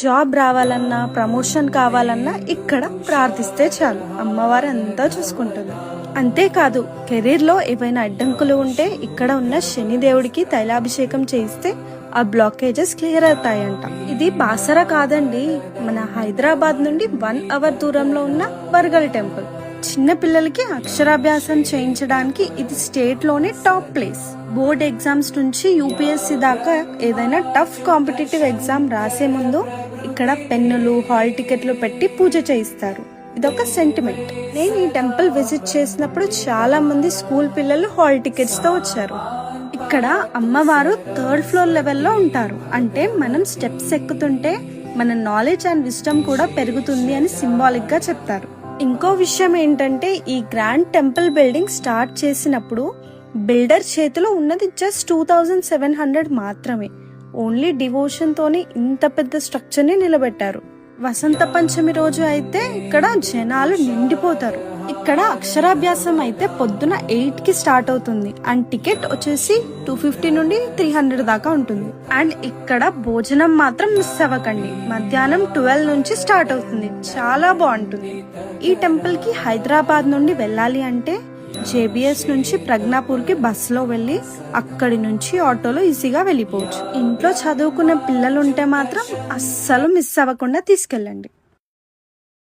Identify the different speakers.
Speaker 1: Job రావాలన్నా promotion కావాలన్నా ఇక్కడ ప్రార్థిస్తే చాలు, అమ్మవారు అంతా చూసుకుంటుంది. అంతేకాదు కెరీర్ లో ఏవైనా అడ్డంకులు ఉంటే ఇక్కడ ఉన్న శనిదేవుడికి తైలాభిషేకం చేయిస్తే ఆ బ్లాకేజెస్ క్లియర్ అవుతాయంట. ఇది బాసర కాదండి, మన హైదరాబాద్ నుండి 1 అవర్ దూరంలో ఉన్న బర్గల్ టెంపుల్. చిన్న పిల్లలకి అక్షరాభ్యాసం చేయించడానికి ఇది స్టేట్ లోనే టాప్ ప్లేస్. బోర్డ్ ఎగ్జామ్స్ నుంచి యూపీఎస్సీ దాకా ఏదైనా టఫ్ కాంపిటేటివ్ ఎగ్జామ్ రాసే ముందు ఇక్కడ పెన్నులు, హాల్ టికెట్లు పెట్టి పూజ చేయిస్తారు. ఇదొక సెంటిమెంట్. నేను ఈ టెంపుల్ విజిట్ చేసినప్పుడు చాలా మంది స్కూల్ పిల్లలు హాల్ టికెట్స్ తో వచ్చారు. ఇక్కడ అమ్మవారు 3rd ఫ్లోర్ లెవెల్లో ఉంటారు. అంటే మనం స్టెప్స్ ఎక్కుతుంటే మన నాలెడ్జ్ అండ్ విజ్డమ్ కూడా పెరుగుతుంది అని సింబాలిక్ గా చెప్తారు. ఇంకో విషయం ఏంటంటే ఈ గ్రాండ్ టెంపుల్ బిల్డింగ్ స్టార్ట్ చేసినప్పుడు బిల్డర్ చేతిలో ఉన్నది జస్ట్ 2700 మాత్రమే. ఓన్లీ డివోషన్ తోని ఇంత పెద్ద స్ట్రక్చర్ ని నిలబెట్టారు. వసంత పంచమి రోజు అయితే ఇక్కడ జనాలు నిండిపోతారు. ఇక్కడ అక్షరాభ్యాసం అయితే పొద్దున 8 కి స్టార్ట్ అవుతుంది అండ్ టికెట్ వచ్చేసి 250 నుండి 300 దాకా ఉంటుంది. అండ్ ఇక్కడ భోజనం మాత్రం మిస్ అవ్వకండి, మధ్యాహ్నం 12 నుంచి స్టార్ట్ అవుతుంది, చాలా బాగుంటుంది. ఈ టెంపుల్ కి హైదరాబాద్ నుండి వెళ్ళాలి అంటే జేబీఎస్ నుంచి ప్రజ్ఞాపూర్ కి బస్సులో వెళ్ళి అక్కడి నుంచి ఆటోలో ఈజీగా వెళ్ళిపోవచ్చు. ఇంట్లో చదువుకునే పిల్లలుంటే మాత్రం అస్సలు మిస్ అవ్వకుండా తీసుకెళ్ళండి.